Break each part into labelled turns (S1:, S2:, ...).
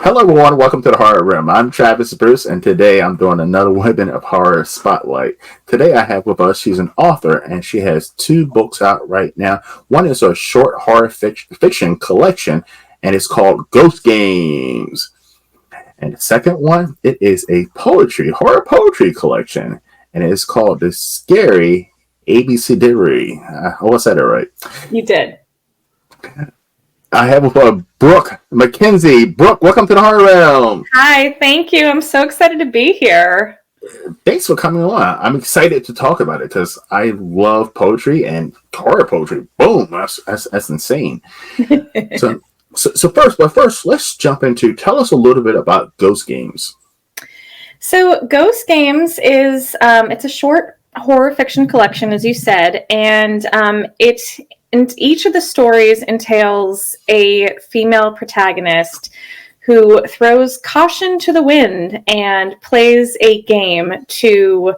S1: Hello, everyone. Welcome to the Horror Room. I'm Travis Bruce, and today I'm doing another Women of Horror Spotlight. Today I have with us, she's an author, and she has two books out right now. One is a short horror fiction collection, and it's called Ghost Games. And the second one, it is a horror poetry collection, and it is called The Scary ABCDery. I hope I said it right.
S2: You did.
S1: I have Brooke McKenzie. Brooke, welcome to the Horror Realm.
S2: Hi, thank you. I'm so excited to be here.
S1: Thanks for coming on. I'm excited to talk about it because I love poetry and horror poetry. Boom, that's insane. so first, let's jump into. Tell us a little bit about Ghost Games.
S2: So, Ghost Games is it's a short horror fiction collection, as you said, and each of the stories entails a female protagonist who throws caution to the wind and plays a game to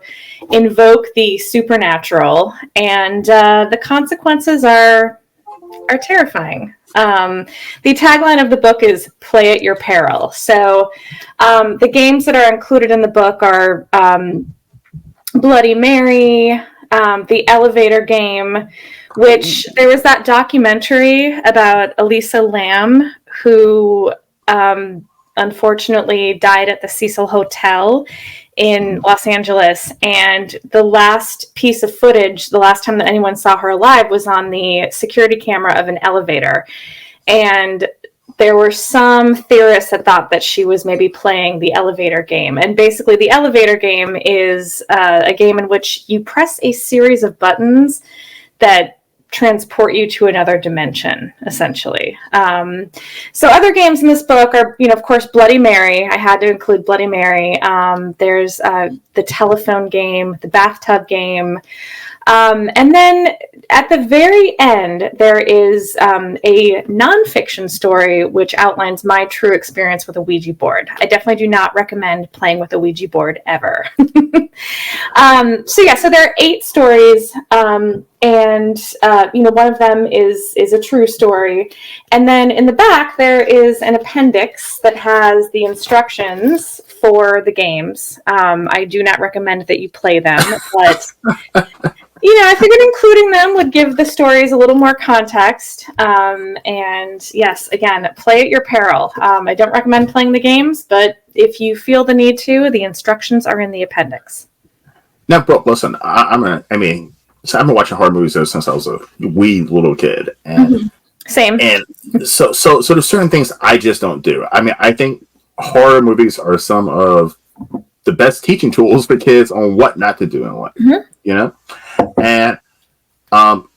S2: invoke the supernatural, and the consequences are terrifying. The tagline of the book is "Play at your peril." So, the games that are included in the book are Bloody Mary, the elevator game, which there was that documentary about Elisa Lam, who unfortunately died at the Cecil Hotel in Los Angeles. And the last piece of footage, the last time that anyone saw her alive, was on the security camera of an elevator. And there were some theorists that thought that she was maybe playing the elevator game. And basically, the elevator game is a game in which you press a series of buttons that transport you to another dimension, essentially. So other games in this book are, of course, Bloody Mary. I had to include Bloody Mary. There's the telephone game, the bathtub game. And then at the very end, there is a nonfiction story which outlines my true experience with a Ouija board. I definitely do not recommend playing with a Ouija board ever. So there are 8 stories, and one of them is a true story. And then in the back, there is an appendix that has the instructions for the games. I do not recommend that you play them, but I figured including them would give the stories a little more context. And yes, again, play at your peril. I don't recommend playing the games, but if you feel the need to, the instructions are in the appendix.
S1: Now, Brooke, listen, I've been watching horror movies since I was a wee little kid, and
S2: Same.
S1: And so there's certain things I just don't do. I think horror movies are some of the best teaching tools for kids on what not to do and what, And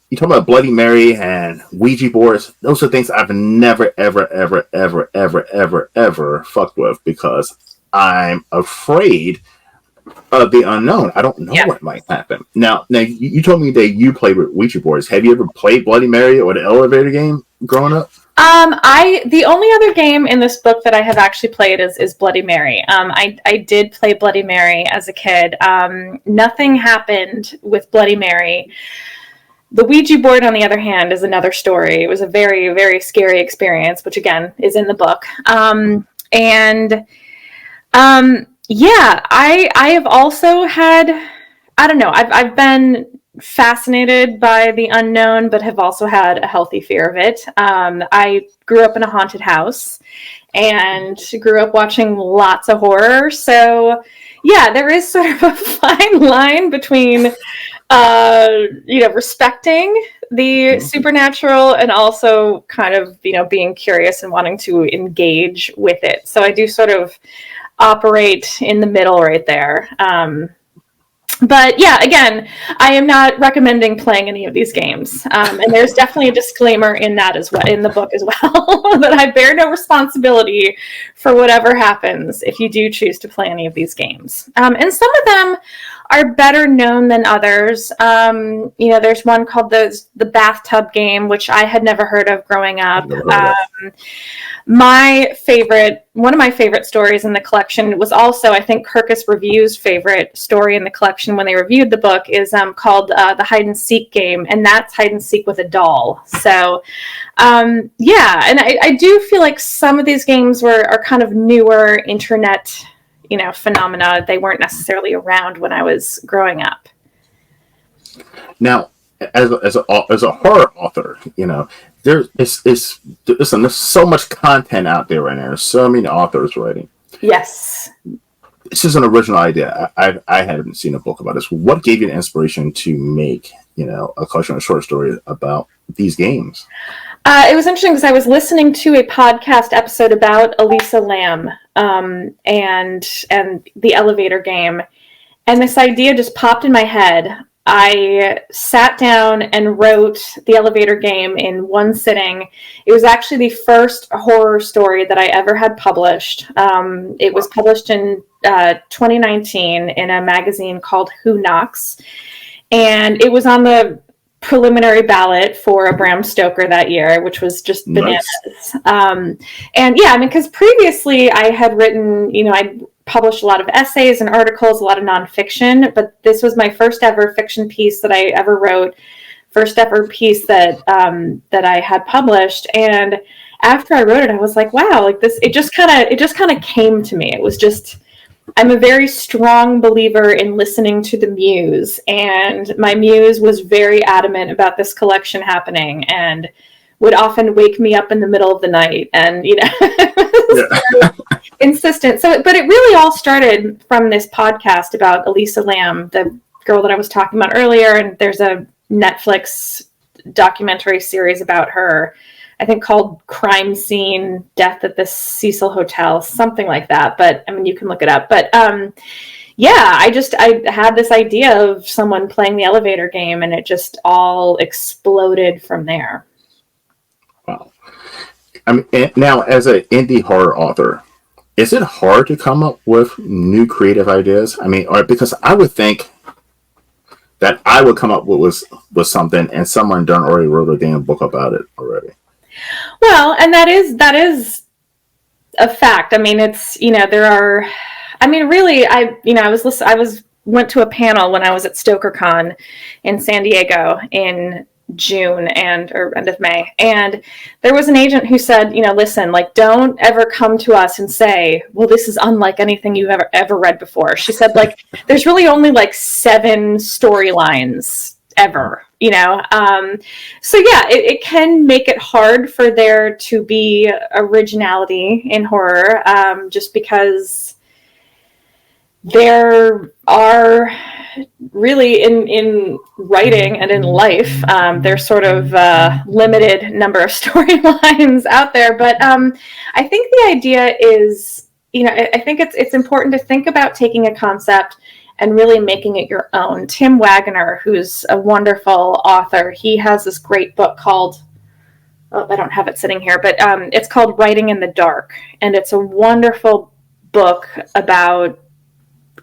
S1: you talk about Bloody Mary and Ouija boards. Those are things I've never, ever, ever, ever, ever, ever, ever fucked with because I'm afraid of the unknown. I don't know what might happen. Now, you told me that you played with Ouija boards. Have you ever played Bloody Mary or the elevator game growing up?
S2: The only other game in this book that I have actually played is Bloody Mary. I did play Bloody Mary as a kid. Nothing happened with Bloody Mary. The Ouija board, on the other hand, is another story. It was a very, very scary experience, which again is in the book. I have also had, I don't know, I've been fascinated by the unknown, but have also had a healthy fear of it. I grew up in a haunted house and grew up watching lots of horror. So yeah, there is sort of a fine line between, respecting the supernatural and also kind of, being curious and wanting to engage with it. So I do sort of operate in the middle right there. But yeah, again, I am not recommending playing any of these games. And there's definitely a disclaimer in that as well, in the book as well, that I bear no responsibility for whatever happens if you do choose to play any of these games. And some of them are better known than others. There's one called the Bathtub Game, which I had never heard of growing up. One of my favorite stories in the collection was also, I think, Kirkus Review's favorite story in the collection when they reviewed the book is called The Hide and Seek Game, and that's hide and seek with a doll. So, and I do feel like some of these games are kind of newer internet, phenomena. They weren't necessarily around when I was growing up.
S1: Now, as a horror author, there's so much content out there right now. There's so many authors writing.
S2: Yes.
S1: This is an original idea. I haven't seen a book about this. What gave you the inspiration to make, a collection of short stories about these games?
S2: It was interesting because I was listening to a podcast episode about Elisa Lam and the elevator game, and this idea just popped in my head. I sat down and wrote the elevator game in one sitting. It was actually the first horror story that I ever had published. It was published in 2019 in a magazine called Who Knocks, and it was on the preliminary ballot for a Bram Stoker that year, which was just bananas. Nice. Because previously I had written, I published a lot of essays and articles, a lot of nonfiction, but this was my first ever fiction piece that I ever wrote, first ever piece that I had published. And after I wrote it, I was like, wow, like this, it just kind of came to me. It was just, I'm a very strong believer in listening to the muse, and my muse was very adamant about this collection happening and would often wake me up in the middle of the night and, insistent. So, but it really all started from this podcast about Elisa Lam, the girl that I was talking about earlier. And there's a Netflix documentary series about her, I think called Crime Scene, Death at the Cecil Hotel, something like that. But I mean, you can look it up. But I had this idea of someone playing the elevator game, and it just all exploded from there.
S1: Wow. I mean, now as an indie horror author, is it hard to come up with new creative ideas? I mean, because I would think that I would come up with something and someone done already wrote a damn book about it already.
S2: Well, and that is a fact. I mean, it's, went to a panel when I was at StokerCon in San Diego in June or end of May. And there was an agent who said, listen, like, don't ever come to us and say, well, this is unlike anything you've ever read before. She said, like, there's really only like 7 storylines ever, So yeah, it can make it hard for there to be originality in horror, just because there are really in writing and in life, there's sort of limited number of storylines out there. But I think the idea is, I think it's important to think about taking a concept and really making it your own. Tim Wagner, who's a wonderful author, he has this great book called, I don't have it sitting here, but it's called Writing in the Dark. And it's a wonderful book about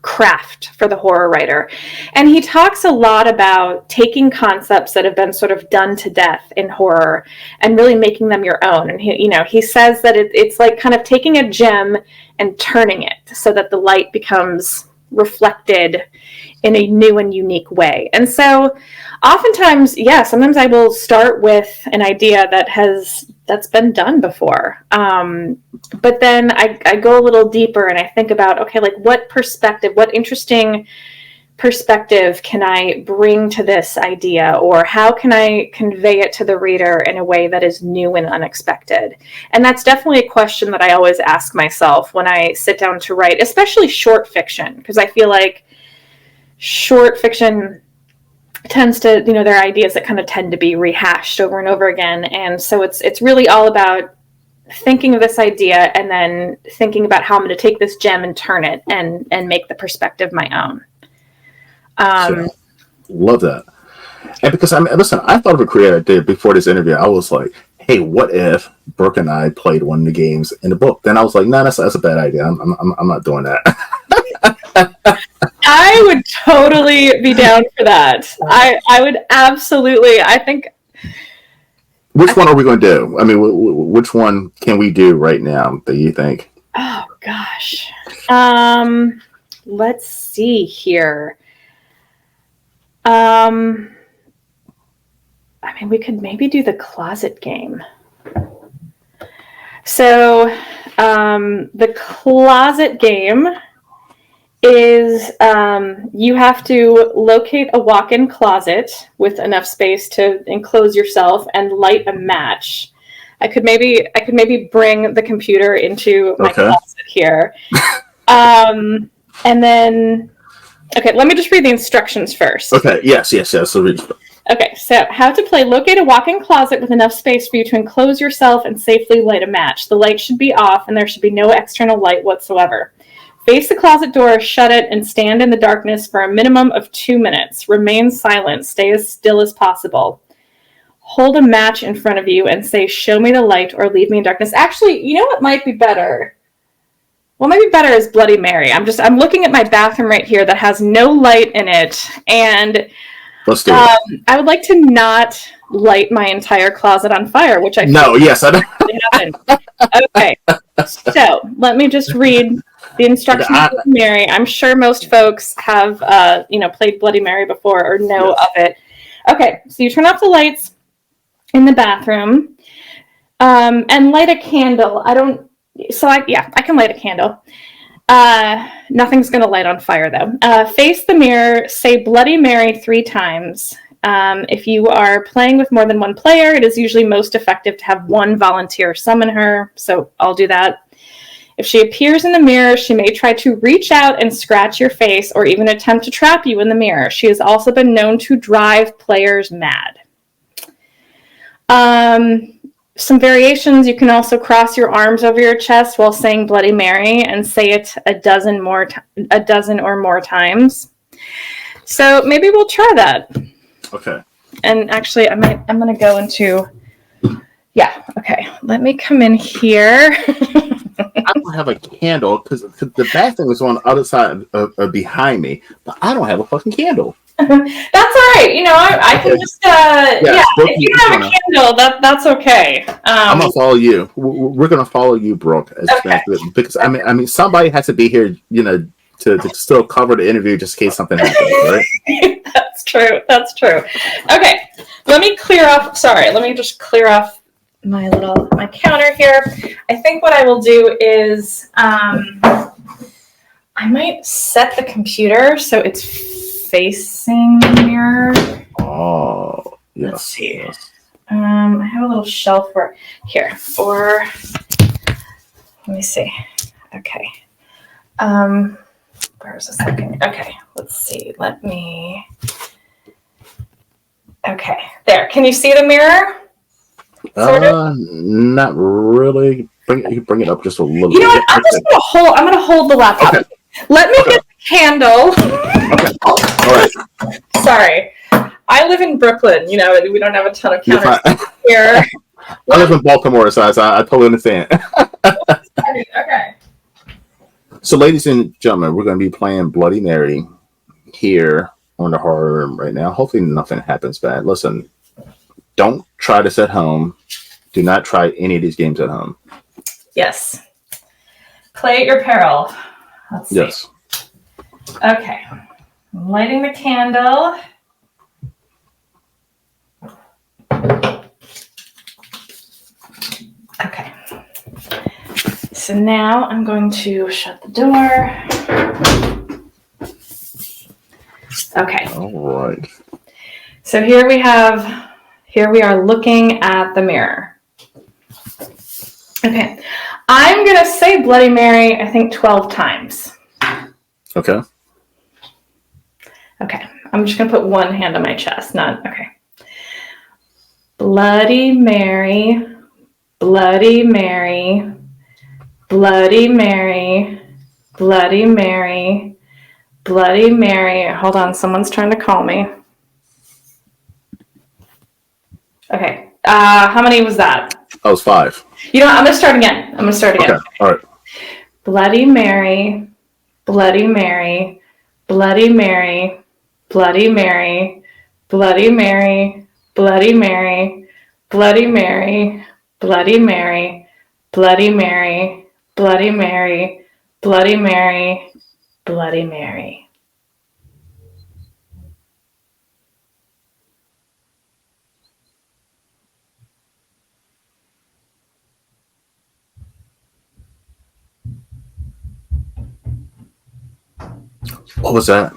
S2: craft for the horror writer. And he talks a lot about taking concepts that have been sort of done to death in horror and really making them your own. And he says that it's like kind of taking a gem and turning it so that the light becomes reflected in a new and unique way. And so oftentimes, sometimes I will start with an idea that's been done before. But then I go a little deeper and I think about, okay, like what interesting perspective can I bring to this idea, or how can I convey it to the reader in a way that is new and unexpected? And that's definitely a question that I always ask myself when I sit down to write, especially short fiction, because I feel like short fiction tends to, there are ideas that kind of tend to be rehashed over and over again. And so it's really all about thinking of this idea and then thinking about how I'm going to take this gem and turn it and make the perspective my own.
S1: Love that. And because I thought of a creative idea before this interview. I was like, hey, what if Brooke and I played one of the games in the book? Then I was like, no, that's a bad idea. I'm not doing that.
S2: I would totally be down for that. I would absolutely. I think.
S1: Which one are we going to do? I mean, which one can we do right now that you think?
S2: Oh gosh. Let's see here. I mean, we could maybe do the closet game. So, the closet game is you have to locate a walk-in closet with enough space to enclose yourself and light a match. I could maybe bring the computer into my closet here. And then, okay, let me just read the instructions first.
S1: Okay, yes. So
S2: okay, so how to play. Locate a walk-in closet with enough space for you to enclose yourself and safely light a match. The light should be off and there should be no external light whatsoever. Face the closet door, shut it, and stand in the darkness for a minimum of 2 minutes. Remain silent. Stay as still as possible. Hold a match in front of you and say, "Show me the light," or "Leave me in darkness." Actually, you know what might be better? What might be better is Bloody Mary. I'm looking at my bathroom right here that has no light in it, and
S1: let's do it.
S2: I would like to not light my entire closet on fire, which I happen. Okay, so let me just read the instructions of Mary. I'm sure most folks have played Bloody Mary before or know of it. Okay, so you turn off the lights in the bathroom and light a candle. I can light a candle. Nothing's going to light on fire, though. Face the mirror, say Bloody Mary 3 times. If you are playing with more than one player, it is usually most effective to have one volunteer summon her, so I'll do that. If she appears in the mirror, she may try to reach out and scratch your face or even attempt to trap you in the mirror. She has also been known to drive players mad. Some variations, you can also cross your arms over your chest while saying Bloody Mary and say it a dozen or more times. So maybe we'll try that.
S1: Okay.
S2: And actually, I'm going to go into... Yeah, okay. Let me come in here.
S1: I don't have a candle because the bathroom is on the other side of behind me, but I don't have a fucking candle.
S2: That's all right. I can just if you don't have a candle, that's okay.
S1: I'm gonna follow you. We're gonna follow you, Brooke, because I mean, somebody has to be here, to still cover the interview just in case something happens, right?
S2: That's true. Okay, let me just clear off my counter here. I think what I will do is I might set the computer so it's facing the mirror.
S1: Oh, yes.
S2: Let's see. Yes. I have a little shelf here. Or let me see. Okay. Where's a second? Okay. Let's see. Okay. There. Can you see the mirror?
S1: Not really. Bring it up just a little bit.
S2: You know what? I'm gonna hold the laptop. Okay. Let me get the candle.
S1: Okay. All right.
S2: Sorry. I live in Brooklyn. We don't have a ton of counters here.
S1: I live in Baltimore, so I totally understand.
S2: Okay.
S1: So, ladies and gentlemen, we're going to be playing Bloody Mary here on the horror room right now. Hopefully nothing happens bad. Listen, don't try this at home. Do not try any of these games at home.
S2: Yes. Play at your peril. Let's see.
S1: Yes.
S2: Okay. I'm lighting the candle. Okay. So now I'm going to shut the door. Okay.
S1: All right.
S2: So here we are looking at the mirror. Okay. I'm going to say Bloody Mary, I think 12 times.
S1: Okay.
S2: Okay. I'm just going to put one hand on my chest. Okay. Bloody Mary, Bloody Mary, Bloody Mary, Bloody Mary, Bloody Mary. Hold on, someone's trying to call me. Okay. How many was that?
S1: That was 5.
S2: I'm going to start again.
S1: Okay. All right.
S2: Bloody Mary, Bloody Mary, Bloody Mary, Bloody Mary, Bloody Mary, Bloody Mary, Bloody Mary, Bloody Mary, Bloody Mary, Bloody Mary, Bloody Mary, Bloody Mary.
S1: What was that?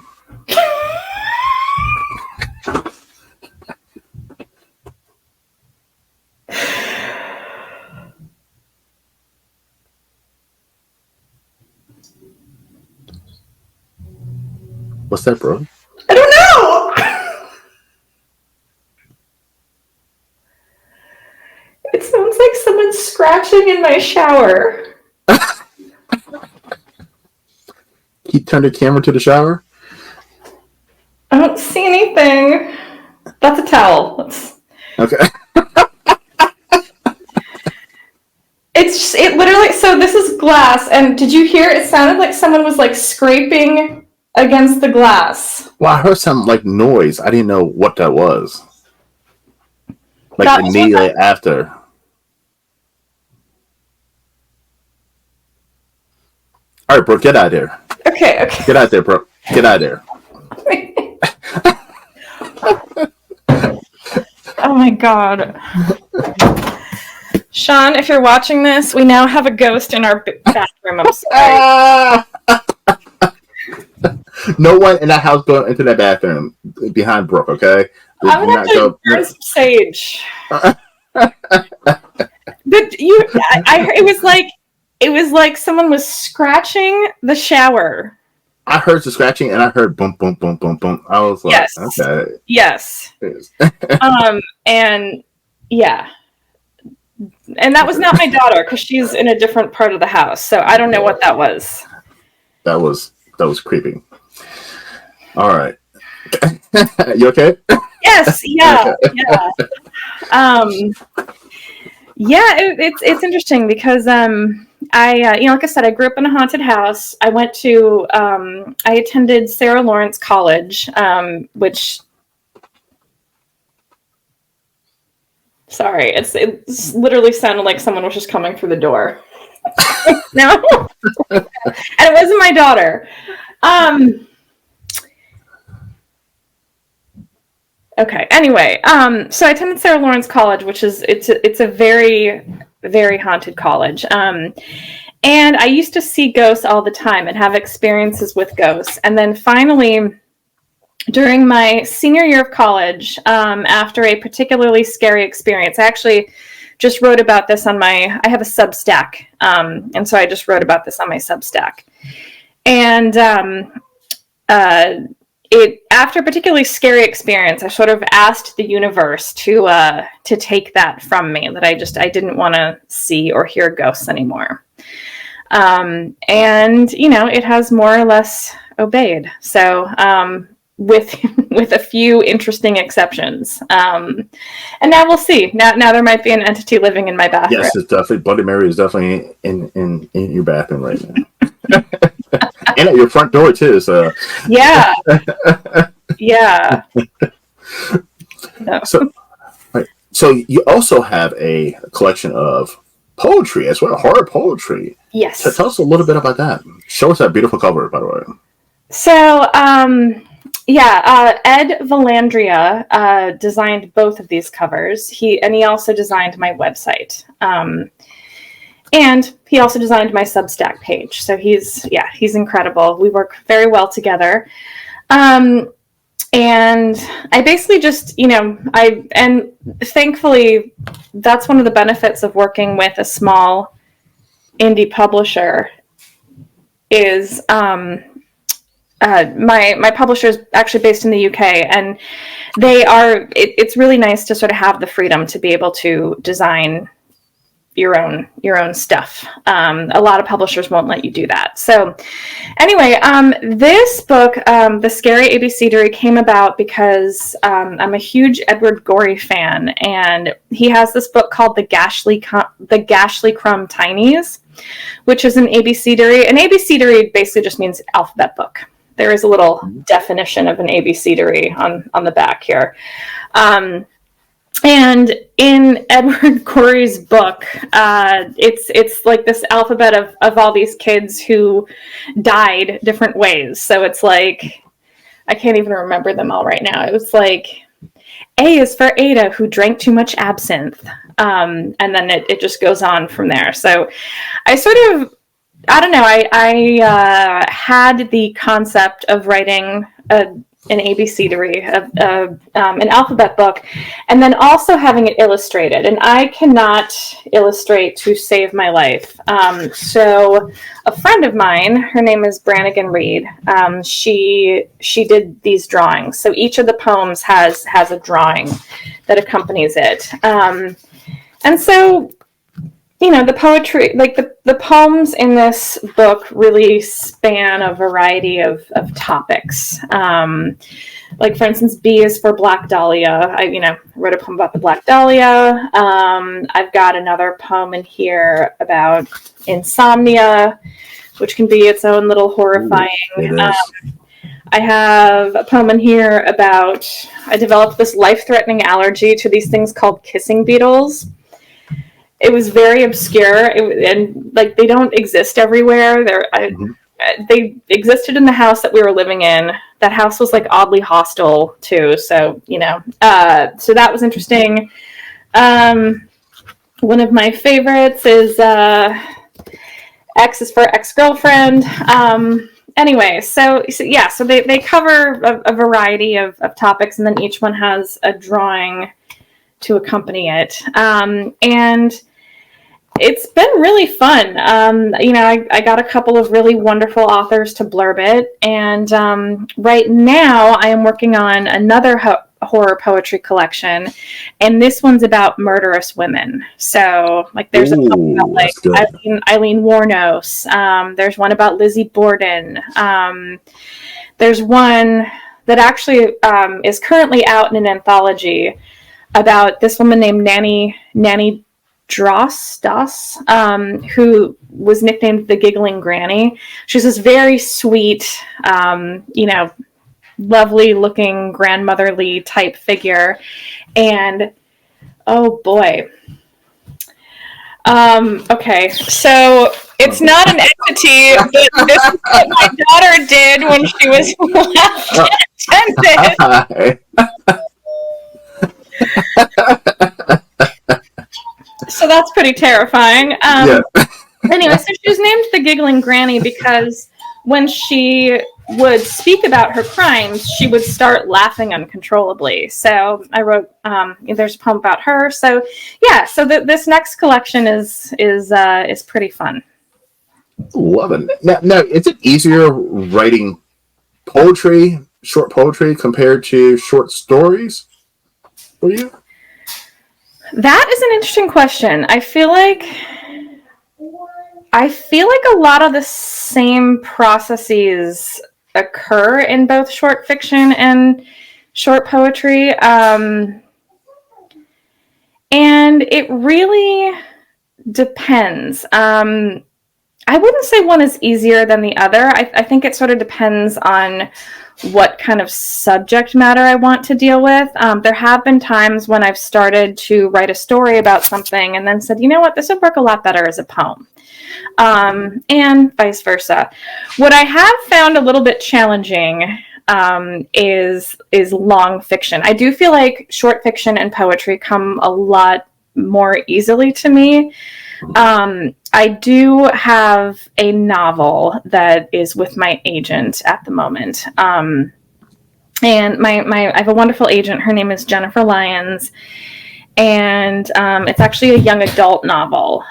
S1: What's that, bro?
S2: I don't know. It sounds like someone's scratching in my shower.
S1: He turned the camera to the shower?
S2: I don't see anything. That's a towel.
S1: Okay.
S2: It literally, so this is glass, and did you hear it sounded like someone was like scraping against the glass.
S1: Well, I heard some like noise. I didn't know what that was. Like
S2: That was
S1: immediately after. All right, bro, get out of there.
S2: Okay.
S1: Get out there, bro. Get out of there.
S2: Oh my god. Sean, if you're watching this, we now have a ghost in our bathroom. I'm sorry.
S1: No one in that house going into that bathroom behind Brooke, okay?
S2: I'm gonna have to burn some sage. But it was like someone was scratching the shower.
S1: I heard the scratching and I heard boom, boom, boom, boom, boom. I was like,
S2: yes.
S1: Okay.
S2: Yes. And yeah. And that was not my daughter because she's in a different part of the house. So I don't know what that was.
S1: That was creepy. All right. You okay?
S2: Yes. Yeah.
S1: Okay.
S2: Yeah. It's interesting because I like I said, I grew up in a haunted house. I went to I attended Sarah Lawrence College, which. Sorry, it's literally sounded like someone was just coming through the door. No, and it wasn't my daughter. Okay. Anyway, so I attended Sarah Lawrence College, which is it's a very, very haunted college. And I used to see ghosts all the time and have experiences with ghosts. And then finally, during my senior year of college, after a particularly scary experience, I actually just wrote about this on I have a Substack. And so I just wrote about this on my Substack. And after a particularly scary experience, I sort of asked the universe to take that from me, that I didn't want to see or hear ghosts anymore. And, it has more or less obeyed. So, with a few interesting exceptions. And now we'll see. Now there might be an entity living in my bathroom.
S1: Yes, it's definitely Bloody Mary is definitely in your bathroom right now. And at your front door too, so
S2: yeah. Yeah. No.
S1: So you also have a collection of poetry as well, horror poetry.
S2: Yes.
S1: So tell us a little bit about that. Show us that beautiful cover, by the way.
S2: So, Ed Valandria designed both of these covers. He also designed my website. And he also designed my Substack page. So he's incredible. We work very well together. And I basically just, and thankfully that's one of the benefits of working with a small indie publisher is, my publisher is actually based in the UK, and it's really nice to sort of have the freedom to be able to design your own stuff. A lot of publishers won't let you do that. So anyway, this book, The Scary Abecedary, came about because I'm a huge Edward Gorey fan, and he has this book called The Ghashly Crumb Tinies, which is an abecedary. An abecedary basically just means alphabet book. There is a little definition of an ABCdery on the back here. And in Edward Gorey's book, it's like this alphabet of all these kids who died different ways. So it's like, I can't even remember them all right now. It was like, A is for Ada, who drank too much absinthe. And then it just goes on from there. So I sort of, I don't know, I had the concept of writing an ABCdery, an alphabet book, and then also having it illustrated. And I cannot illustrate to save my life. So a friend of mine, her name is Brannigan Reed, she did these drawings. So each of the poems has a drawing that accompanies it. And so, you know, the poetry, like the poems in this book really span a variety of topics. Like, for instance, B is for Black Dahlia. I wrote a poem about the Black Dahlia. I've got another poem in here about insomnia, which can be its own little horrifying. I have a poem in here about, I developed this life-threatening allergy to these things called kissing beetles. It was very obscure, and like they don't exist everywhere. They existed in the house that we were living in. That house was like oddly hostile too. So so that was interesting. One of my favorites is X is for ex-girlfriend. Anyway, so they cover a variety of topics, and then each one has a drawing to accompany it. And it's been really fun. I got a couple of really wonderful authors to blurb it. And right now I am working on another horror poetry collection. And this one's about murderous women. So like there's a poem about like Eileen Wuornos. There's one about Lizzie Borden. There's one that actually is currently out in an anthology about this woman named Nanny Dross, who was nicknamed the Giggling Granny. She's this very sweet, lovely looking grandmotherly type figure. And oh boy. Okay, so it's not an entity, but this is what my daughter did when she was left unattended. So that's pretty terrifying. Anyway, so she was named the Giggling Granny because when she would speak about her crimes, she would start laughing uncontrollably. So I wrote, there's a poem about her. So yeah, so this next collection is pretty fun.
S1: Love it. Now, is it easier writing poetry, short poetry, compared to short stories for you?
S2: That is an interesting question. I feel like a lot of the same processes occur in both short fiction and short poetry. And it really depends. I wouldn't say one is easier than the other. I think it sort of depends on what kind of subject matter I want to deal with. There have been times when I've started to write a story about something and then said, you know what, this would work a lot better as a poem. And vice versa. What I have found a little bit challenging is long fiction. I do feel like short fiction and poetry come a lot more easily to me. I do have a novel that is with my agent at the moment. And I have a wonderful agent. Her name is Jennifer Lyons. And it's actually a young adult novel.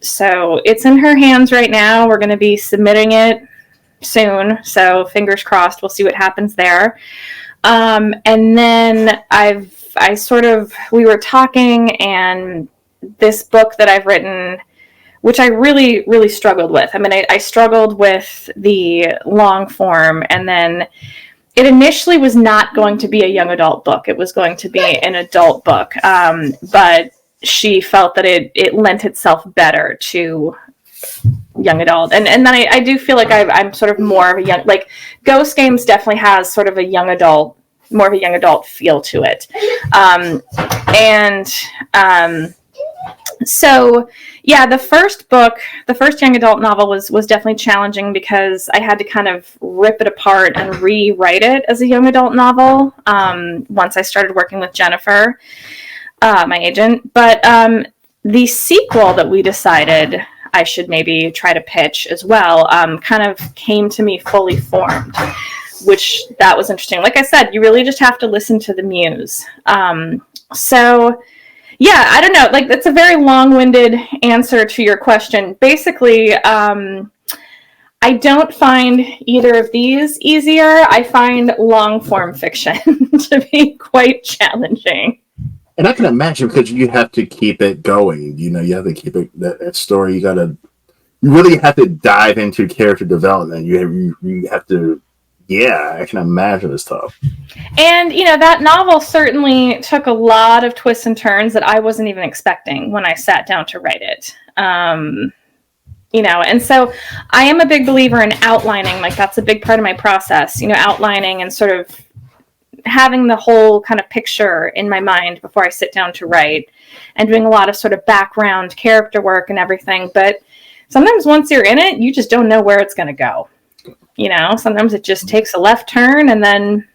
S2: So it's in her hands right now. We're going to be submitting it soon. So fingers crossed, we'll see what happens there. And then we were talking, and this book that I've written, which I really, really struggled with. I mean, I struggled with the long form, and then it initially was not going to be a young adult book. It was going to be an adult book. But she felt that it lent itself better to young adult. And then I do feel like I'm sort of more of a young, like Ghost Games definitely has sort of a young adult, more of a young adult feel to it. So yeah, the first young adult novel was definitely challenging because I had to kind of rip it apart and rewrite it as a young adult novel once I started working with Jennifer, my agent. But the sequel that we decided I should maybe try to pitch as well kind of came to me fully formed, which that was interesting. Like I said, you really just have to listen to the muse. So yeah, I don't know. Like, that's a very long-winded answer to your question. Basically, I don't find either of these easier. I find long-form fiction to be quite challenging.
S1: And I can imagine because you have to keep it going. You have to keep it that story. You really have to dive into character development. You have to. Yeah, I can imagine it's tough.
S2: And, that novel certainly took a lot of twists and turns that I wasn't even expecting when I sat down to write it. And so I am a big believer in outlining. Like, that's a big part of my process, outlining and sort of having the whole kind of picture in my mind before I sit down to write, and doing a lot of sort of background character work and everything. But sometimes once you're in it, you just don't know where it's going to go. Sometimes it just takes a left turn and then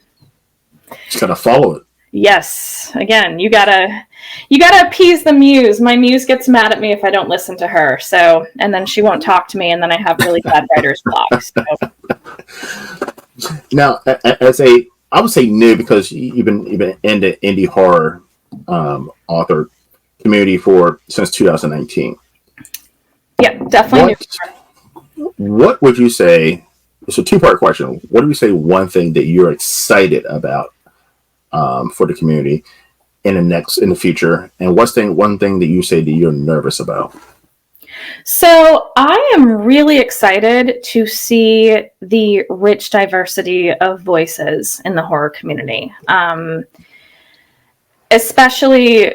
S1: just gotta follow it.
S2: Yes. Again, you gotta appease the muse. My muse gets mad at me if I don't listen to her. So, and then she won't talk to me, and then I have really bad writer's block. So.
S1: Now, I would say new because you've been in the indie horror author community since 2019.
S2: Yeah, definitely.
S1: What would you say? It's a two-part question. What do you say one thing that you're excited about for the community in the future, and what's one thing that you say that you're nervous about?
S2: So I am really excited to see the rich diversity of voices in the horror community, especially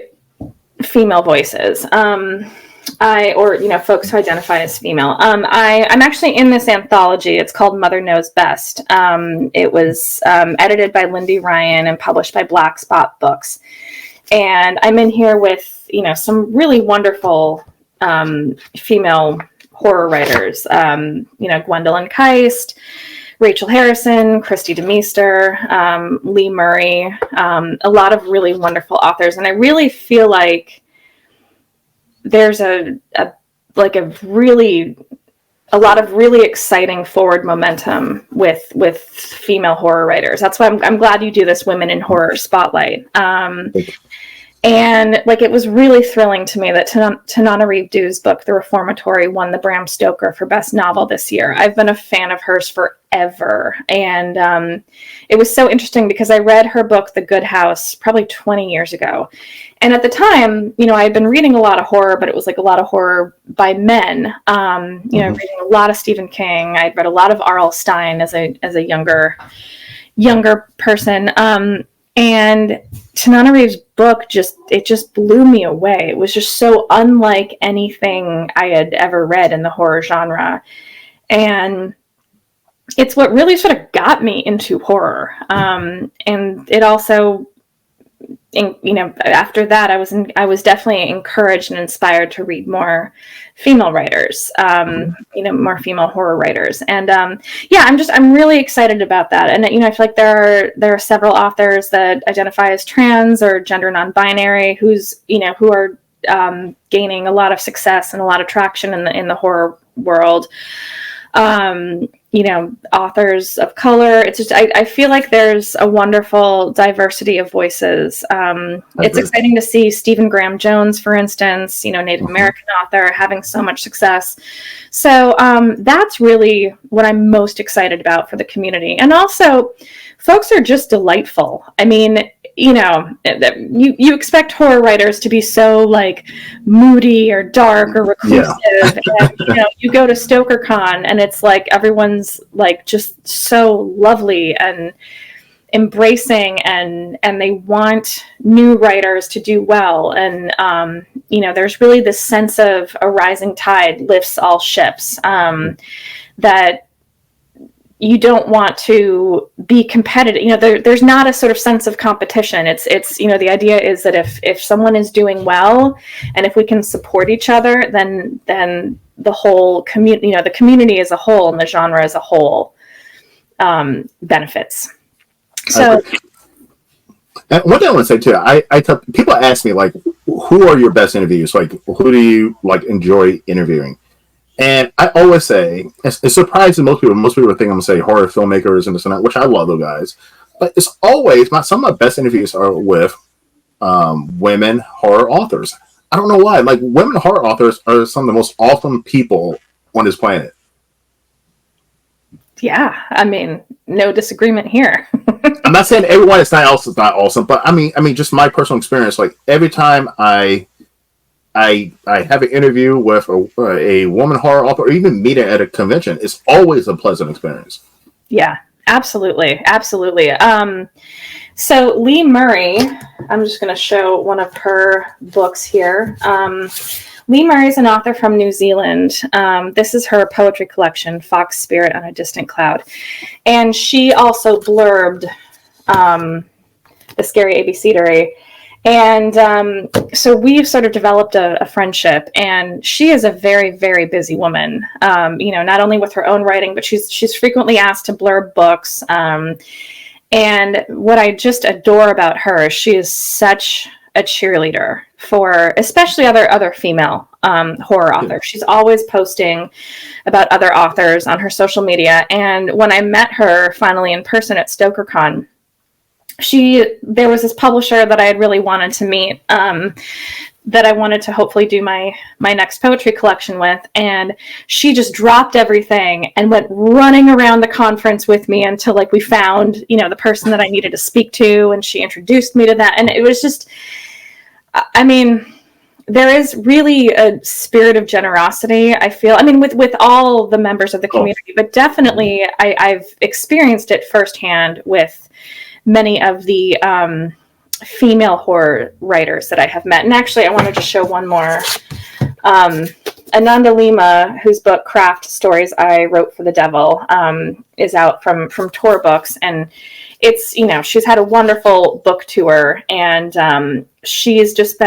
S2: female voices. Folks who identify as female. I'm actually in this anthology. It's called Mother Knows Best. It was edited by Lindy Ryan and published by Black Spot Books. And I'm in here with, some really wonderful female horror writers. Gwendolyn Keist, Rachel Harrison, Christy DeMeester, Lee Murray, a lot of really wonderful authors. And I really feel like there's a lot of really exciting forward momentum with female horror writers. That's why I'm glad you do this Women in Horror Spotlight. And it was really thrilling to me that Tananarive Due's book, The Reformatory, won the Bram Stoker for Best Novel this year. I've been a fan of hers forever. And it was so interesting because I read her book, The Good House, probably 20 years ago. And at the time, I had been reading a lot of horror, but it was a lot of horror by men. Reading a lot of Stephen King. I'd read a lot of R.L. Stine as a younger person. And Tananarive's book just blew me away. It was just so unlike anything I had ever read in the horror genre. And it's what really sort of got me into horror. And it also, after that, I was definitely encouraged and inspired to read more female writers, more female horror writers. And I'm really excited about that. And I feel like there are several authors that identify as trans or gender non-binary who are gaining a lot of success and a lot of traction in the horror world. Authors of color. It's just, I feel like there's a wonderful diversity of voices. It's exciting to see Stephen Graham Jones, for instance, Native American author, having so much success. So that's really what I'm most excited about for the community. And also, folks are just delightful. I mean, you expect horror writers to be so moody or dark or reclusive. Yeah. And, you go to StokerCon and it's everyone's just so lovely, and embracing, and they want new writers to do well. And there's really this sense of a rising tide lifts all ships, that you don't want to be competitive. There's not a sort of sense of competition. It's the idea is that if someone is doing well, and if we can support each other, then the whole community, the community as a whole and the genre as a whole benefits. So,
S1: and one thing I want to say too, I tell people ask me, like, who are your best interviews? Like, who do you like enjoy interviewing? And I always say, it's surprising most people. Most people think I'm going to say horror filmmakers and this and that, which I love those guys. But it's always, some of my best interviews are with women horror authors. I don't know why. Like, women horror authors are some of the most awesome people on this planet.
S2: Yeah, I mean, no disagreement here.
S1: I'm not saying everyone is not awesome, but I mean, just my personal experience. Like, every time I have an interview with a woman horror author, or even meet her at a convention, it's always a pleasant experience.
S2: Yeah, absolutely. So Lee Murray, I'm just going to show one of her books here. Lee Murray is an author from New Zealand. This is her poetry collection, Fox Spirit on a Distant Cloud. And she also blurbed The Scary ABC Diary. And so we've sort of developed a friendship, and she is a very, very busy woman, not only with her own writing, but she's frequently asked to blurb books. And what I just adore about her, she is such a cheerleader for especially other female horror authors. She's always posting about other authors on her social media. And when I met her finally in person at StokerCon, there was this publisher that I had really wanted to meet, that I wanted to hopefully do my next poetry collection with. And she just dropped everything and went running around the conference with me until we found, the person that I needed to speak to. And she introduced me to that. And it was just, I mean, there is really a spirit of generosity, I feel. I mean, with all the members of the community, but definitely I've experienced it firsthand with many of the female horror writers that I have met. And actually, I wanted to show one more. Ananda Lima, whose book Craft Stories I Wrote for the Devil, is out from Tor Books. And it's, she's had a wonderful book tour, and she's just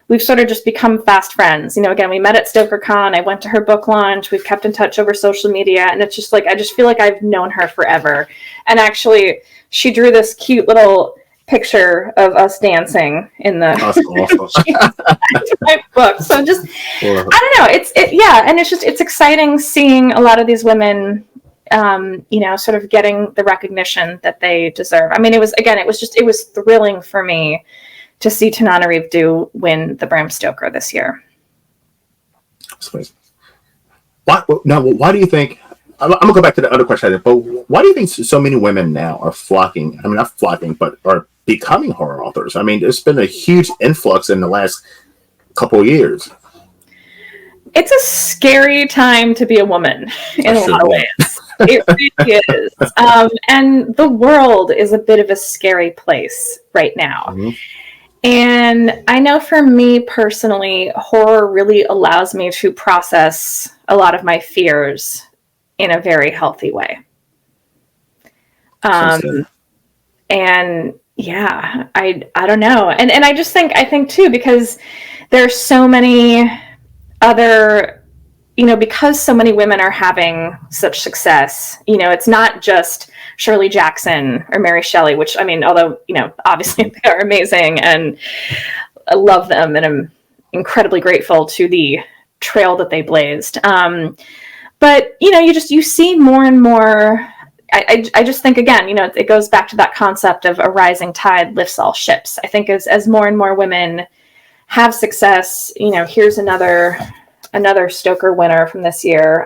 S2: we've sort of just become fast friends. Again, we met at StokerCon. I went to her book launch. We've kept in touch over social media. And it's just I just feel like I've known her forever. And actually, she drew this cute little picture of us dancing in the my book. So just, I don't know. And it's exciting seeing a lot of these women, sort of getting the recognition that they deserve. I mean, it was thrilling for me to see Tananarive win the Bram Stoker this year.
S1: Why do you think? I'm gonna go back to the other question I did, but why do you think so many women now are flocking? I mean, not flocking, but are becoming horror authors? I mean, there's been a huge influx in the last couple of years.
S2: It's a scary time to be a woman in a lot of ways. It really is. And the world is a bit of a scary place right now. Mm-hmm. And I know for me personally, horror really allows me to process a lot of my fears in a very healthy way. And yeah, I don't know. And I think too, because there's so many other, because so many women are having such success, it's not just Shirley Jackson or Mary Shelley, which, I mean, although, obviously they are amazing and I love them and I'm incredibly grateful to the trail that they blazed. But, you see more and more. I just think, again, it goes back to that concept of a rising tide lifts all ships. I think as more and more women have success, here's another Stoker winner from this year.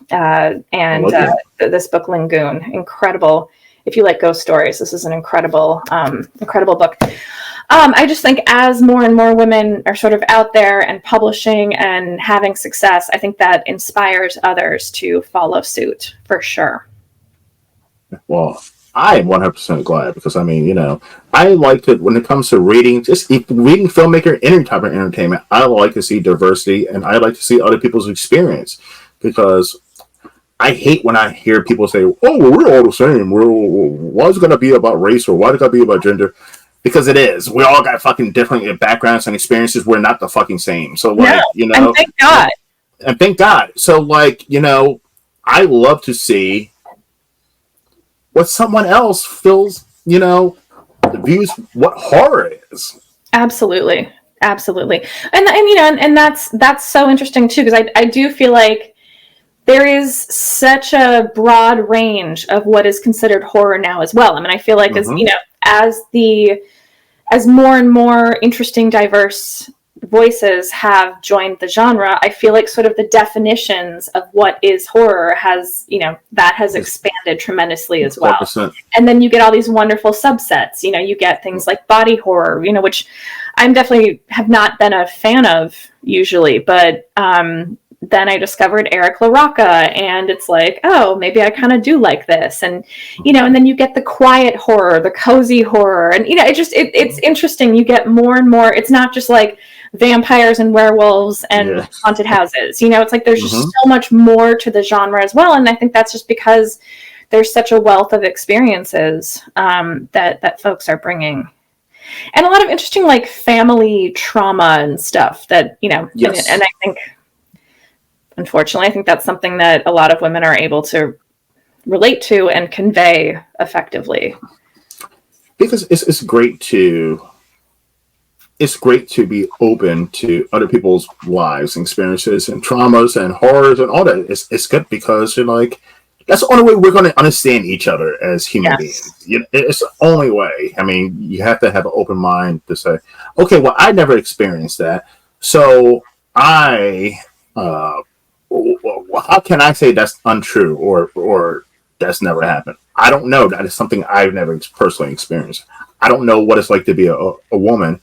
S2: This book, Lingoon, incredible. If you like ghost stories, this is an incredible book. I just think as more and more women are sort of out there and publishing and having success, I think that inspires others to follow suit for sure.
S1: Well, I am 100% glad because I mean, I like to when it comes to reading, just reading filmmaker, any type of entertainment. I like to see diversity, and I like to see other people's experience because I hate when I hear people say, "Oh, well, we're all the same. Why's it gonna be about race or why it gotta be about gender?" Because it is. We all got fucking different backgrounds and experiences. We're not the fucking same. So,
S2: No,
S1: like,
S2: and thank God.
S1: and thank God. So, like, I love to see what someone else feels, views what horror is.
S2: Absolutely, absolutely, and that's so interesting too because I do feel like there is such a broad range of what is considered horror now as well. I mean, I feel like
S1: Mm-hmm.
S2: as more and more interesting, diverse voices have joined the genre, I feel like sort of the definitions of what is horror that has expanded tremendously as well.
S1: 100%.
S2: And then you get all these wonderful subsets. You get things like body horror, which I'm definitely have not been a fan of usually, but then I discovered Eric LaRocca, and it's like, oh, maybe I kind of do like this, and and then you get the quiet horror, the cozy horror, and it's interesting. You get more and more. It's not just like vampires and werewolves and haunted houses. It's like there's just so much more to the genre as well, and I think that's just because there's such a wealth of experiences that folks are bringing. And a lot of interesting like family trauma and stuff that,
S1: Yes.
S2: and I think, unfortunately, I think that's something that a lot of women are able to relate to and convey effectively.
S1: Because it's great to be open to other people's lives and experiences and traumas and horrors and all that. It's good because you're like, that's the only way we're going to understand each other as human beings. It's the only way. I mean, you have to have an open mind to say, okay, well, I never experienced that. So how can I say that's untrue or that's never happened? I don't know. That is something I've never personally experienced. I don't know what it's like to be a woman.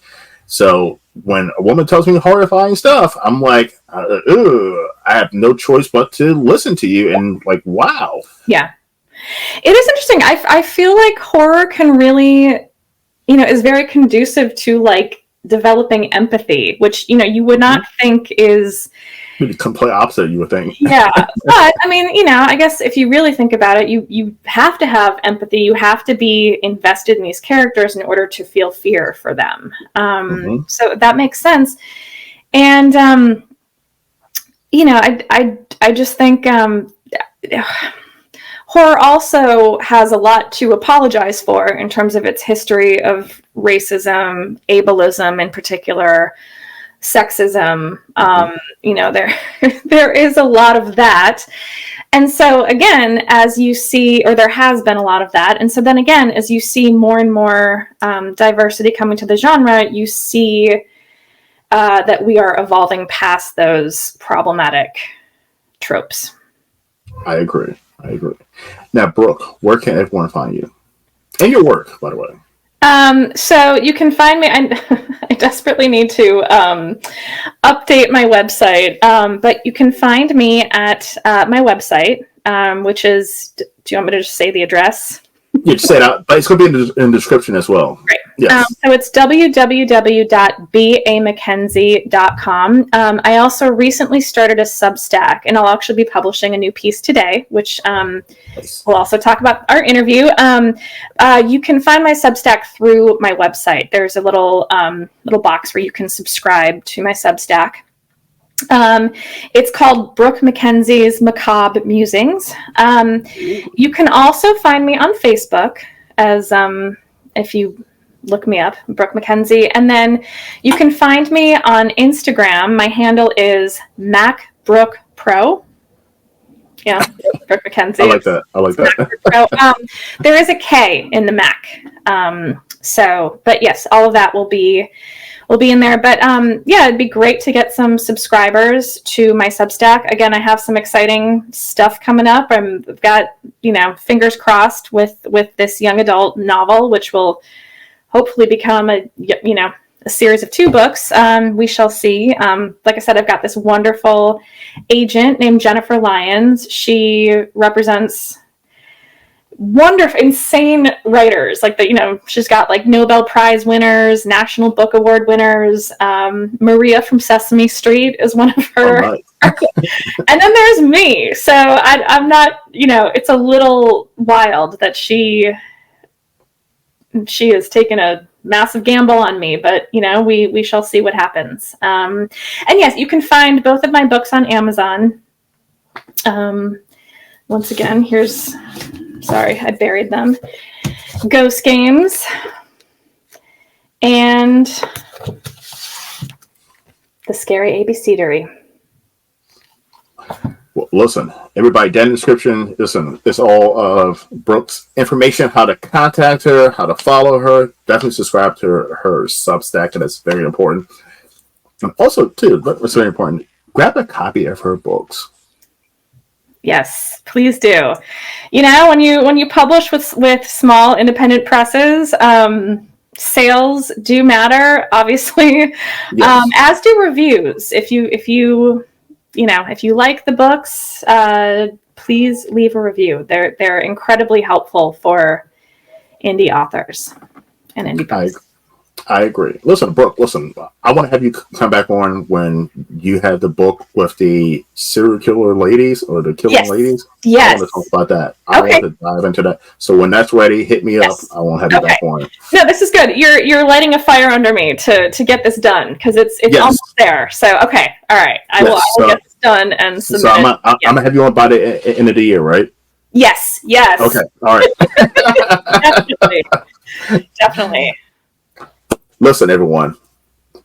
S1: So when a woman tells me horrifying stuff, I'm like, I have no choice but to listen to you and like, wow.
S2: Yeah. It is interesting. I feel like horror can really, is very conducive to like developing empathy, which, you would not think is
S1: the complete opposite, you would think.
S2: Yeah. But I mean, I guess if you really think about it, you have to have empathy. You have to be invested in these characters in order to feel fear for them. So that makes sense. And, I just think horror also has a lot to apologize for in terms of its history of racism, ableism in particular, sexism. There is a lot of that. And so again, as you see, or there has been a lot of that. And so then again, as you see more and more diversity coming to the genre, you see that we are evolving past those problematic tropes.
S1: I agree. Now, Brooke, where can everyone find you? And your work, by the way.
S2: So you can find me. I desperately need to update my website, but you can find me at my website, which is. Do you want me to just say the address?
S1: You just say that, but it's going to be in the description as well.
S2: Right.
S1: Yes.
S2: So it's www.bamckenzie.com. I also recently started a Substack, and I'll actually be publishing a new piece today, which we'll also talk about our interview. You can find my Substack through my website. There's a little box where you can subscribe to my Substack. It's called Brooke Mackenzie's Macabre Musings. You can also find me on Facebook as if you look me up, Brooke Mackenzie, and then you can find me on Instagram. My handle is MacBrookePro. Yeah, Brooke Mackenzie.
S1: I like that.
S2: Pro. There is a K in the Mac. But yes, all of that will be in there. But it'd be great to get some subscribers to my Substack. Again, I have some exciting stuff coming up. I've got, fingers crossed with this young adult novel, which will hopefully become a series of 2 books. We shall see. Like I said, I've got this wonderful agent named Jennifer Lyons. She represents wonderful, insane writers. Like she's got like Nobel Prize winners, National Book Award winners. Maria from Sesame Street is one of her.
S1: Oh, nice.
S2: And then there's me. So I'm not, it's a little wild that she has taken a massive gamble on me, but we shall see what happens. And yes, you can find both of my books on Amazon. Once again, sorry, I buried them. Ghost Games and The Scary Abecedary.
S1: Well, listen, everybody, down in the description, listen, it's all of Brooke's information, how to contact her, how to follow her. Definitely subscribe to her Substack, and that's very important. And also, too, what's very important, grab a copy of her books.
S2: Yes, please do. When you publish with small independent presses, sales do matter, obviously,
S1: Yes.
S2: as do reviews. If you like the books, please leave a review. They're incredibly helpful for indie authors and indie books.
S1: I agree. Listen, Brooke, I want to have you come back on when you had the book with the serial killer ladies or the killing ladies.
S2: Yes.
S1: I want to talk about that. I want to dive into that. So when that's ready, hit me up. I won't have you back on.
S2: No, this is good. You're lighting a fire under me to get this done because it's almost there. So okay, all right. I will get this done and submit.
S1: So I'm gonna have you on by the end of the year, right?
S2: Yes.
S1: Okay. All right.
S2: Definitely.
S1: Listen, everyone.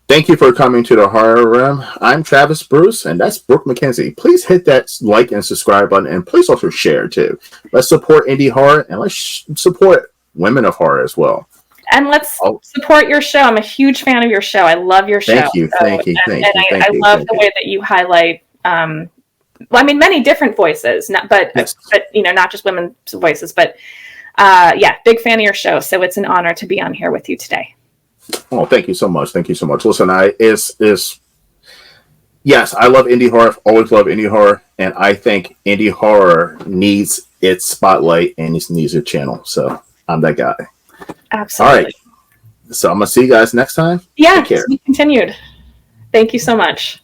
S1: Thank you for coming to the Horror Room. I'm Travis Bruce, and that's Brooke McKenzie. Please hit that like and subscribe button, and please also share too. Let's support indie horror, and let's support women of horror as well.
S2: And let's support your show. I'm a huge fan of your show. I love your show.
S1: Thank you. Thank you.
S2: I love the way that you highlight. Many different voices, but not just women's voices. But big fan of your show. So it's an honor to be on here with you today.
S1: Oh, thank you so much. Listen, yes, I love indie horror. I've always loved indie horror, and I think indie horror needs its spotlight and it needs a channel. So I'm that guy.
S2: Absolutely.
S1: All right. So I'm gonna see you guys next time.
S2: Yeah, to be continued. Thank you so much.